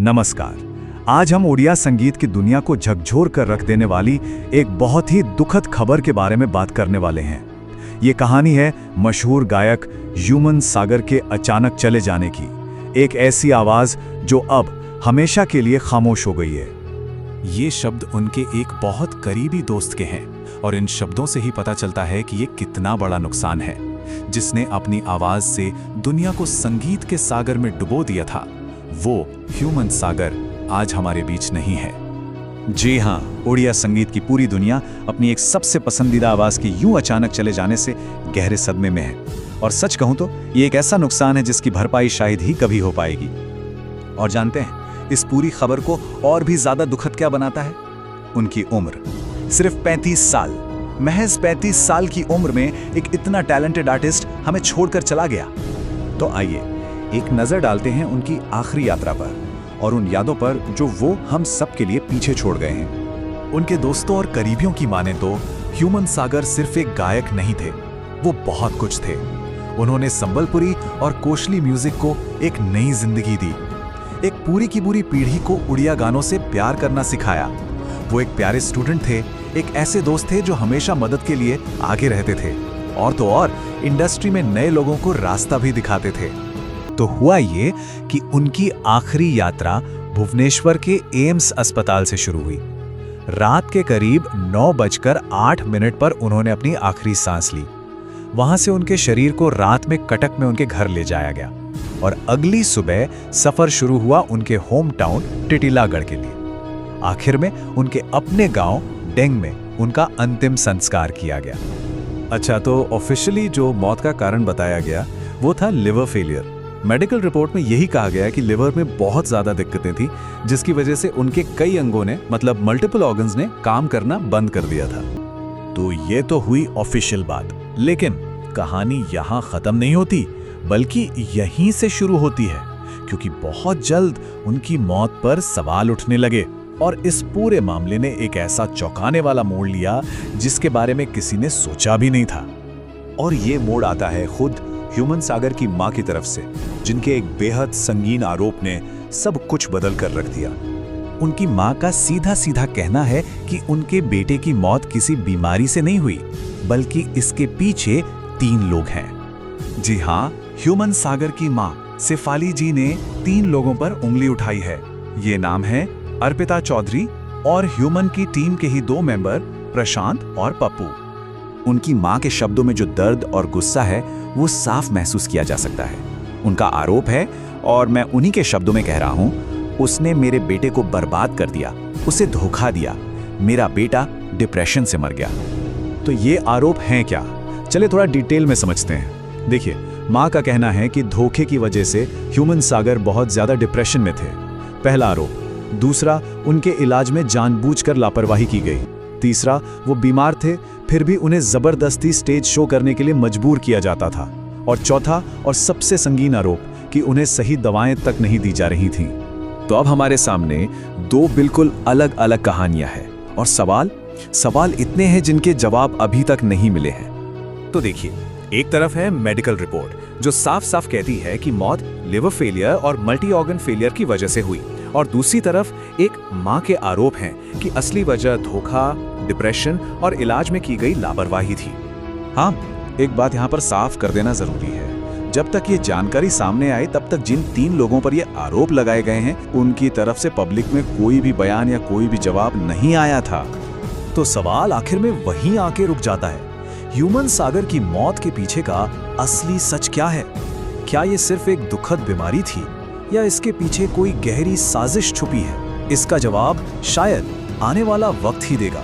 नमस्कार। आज हम ओडिया संगीत की दुनिया को झकझोर कर रख देने वाली एक बहुत ही दुखद खबर के बारे में बात करने वाले हैं। ये कहानी है मशहूर गायक ह्यूमन सागर के अचानक चले जाने की। एक ऐसी आवाज जो अब हमेशा के लिए खामोश हो गई है। ये शब्द उनके एक बहुत करीबी दोस्त के हैं और इन शब्दों से ही पता चलता है कि ये कितना बड़ा नुकसान है। जिसने अपनी आवाज से दुनिया को संगीत के सागर में डुबो दिया था, वो ह्यूमन सागर आज हमारे बीच नहीं है। जी हाँ, ओडिया संगीत की पूरी दुनिया अपनी एक सबसे पसंदीदा आवाज के यूं अचानक चले जाने से गहरे सदमे में है। और सच कहूं तो ये एक ऐसा नुकसान है जिसकी भरपाई शायद ही कभी हो पाएगी। और जानते हैं इस पूरी खबर को और भी ज्यादा दुखद क्या बनाता है? उनकी उम्र सिर्फ 35 साल। महज 35 साल की उम्र में एक इतना टैलेंटेड आर्टिस्ट हमें छोड़कर चला गया। तो आइए एक नजर डालते हैं उनकी आखिरी यात्रा पर और उन यादों पर जो वो हम सब के लिए पीछे छोड़ गए हैं। उनके दोस्तों और करीबियों की माने तो ह्यूमन सागर सिर्फ एक गायक नहीं थे, वो बहुत कुछ थे। उन्होंने संबलपुरी और कोशली म्यूजिक को एक नई जिंदगी दी। एक पूरी की पूरी पीढ़ी को उड़िया गानों से प्यार करना सिखाया। वो एक प्यारे स्टूडेंट थे, एक ऐसे दोस्त थे जो हमेशा मदद के लिए आगे रहते थे और तो और इंडस्ट्री में नए लोगों को रास्ता भी दिखाते थे। तो हुआ ये कि उनकी आखिरी यात्रा भुवनेश्वर के एम्स अस्पताल से शुरू हुई। रात के करीब 9:08 पर उन्होंने अपनी आखिरी सांस ली। वहां से उनके शरीर को रात में कटक में उनके घर ले जाया गया और अगली सुबह सफर शुरू हुआ उनके होम टाउन टिटिलागढ़ के लिए। आखिर में उनके अपने गांव डेंग में उनका अंतिम संस्कार किया गया। अच्छा, तो ऑफिशियली जो मौत का कारण बताया गया वो था लिवर फेलियर। मेडिकल रिपोर्ट में यही कहा गया कि लिवर में बहुत ज्यादा दिक्कतें थी, जिसकी वजह से उनके कई अंगों ने मतलब मल्टीपल ऑर्गन्स ने काम करना बंद कर दिया था। तो ये तो हुई ऑफिशियल बात, लेकिन कहानी यहाँ खत्म नहीं होती बल्कि यहीं से शुरू होती है, क्योंकि बहुत जल्द उनकी मौत पर सवाल उठने लगे और इस पूरे मामले ने एक ऐसा चौंकाने वाला मोड़ लिया जिसके बारे में किसी ने सोचा भी नहीं था। और ये मोड़ आता है खुद ह्यूमन सागर की मां की तरफ से, जिनके एक बेहद संगीन आरोप ने सब कुछ बदल कर रख दिया। उनकी मां का सीधा सीधा कहना है कि उनके बेटे की मौत किसी बीमारी से नहीं हुई, बल्कि इसके पीछे 3 लोग हैं। जी हाँ, ह्यूमन सागर की मां शेफाली जी ने 3 लोगों पर उंगली उठाई है। ये नाम है अर्पिता चौधरी और ह्यूमन की टीम के ही 2 मेंबर प्रशांत और पप्पू। उनकी मां के शब्दों में जो दर्द और गुस्सा है वो साफ महसूस किया जा सकता है। उनका आरोप है, और मैं उन्हीं के शब्दों में कह रहा हूं, उसने मेरे बेटे को बर्बाद कर दिया, उसे धोखा दिया, मेरा बेटा डिप्रेशन से मर गया। तो ये आरोप हैं क्या? चले थोड़ा डिटेल में समझते हैं। देखिए, मां का कहना है कि धोखे की वजह से ह्यूमन सागर बहुत ज्यादा डिप्रेशन में थे, पहला आरोप। दूसरा, उनके इलाज में जानबूझकर लापरवाही की गई। तीसरा, वो बीमार थे फिर भी उन्हें जबरदस्ती स्टेज शो करने के लिए मजबूर किया जाता था। और चौथा और सबसे संगीन आरोप कि उन्हें सही दवाएं तक नहीं दी जा रही थीं। तो अब हमारे सामने 2 बिल्कुल अलग अलग कहानियां हैं और सवाल इतने हैं जिनके जवाब अभी तक नहीं मिले हैं। तो देखिए, एक तरफ है मेडिकल रिपोर्ट जो साफ साफ कहती है कि मौत लिवर फेलियर और मल्टी ऑर्गन फेलियर की वजह से हुई, और दूसरी तरफ एक मां के आरोप हैं कि असली वजह धोखा, डिप्रेशन और इलाज में की गई लापरवाही थी। हाँ, एक बात यहाँ पर साफ कर देना जरूरी है, जब तक ये जानकारी सामने आई तब तक जिन 3 लोगों पर ये आरोप लगाए गए हैं उनकी तरफ से पब्लिक में कोई भी बयान या कोई भी जवाब नहीं आया था। तो सवाल आखिर में वहीं आके रुक जाता है, ह्यूमन सागर की मौत के पीछे का असली सच क्या है? क्या ये सिर्फ एक दुखद बीमारी थी या इसके पीछे कोई गहरी साजिश छुपी है? इसका जवाब शायद आने वाला वक्त ही देगा।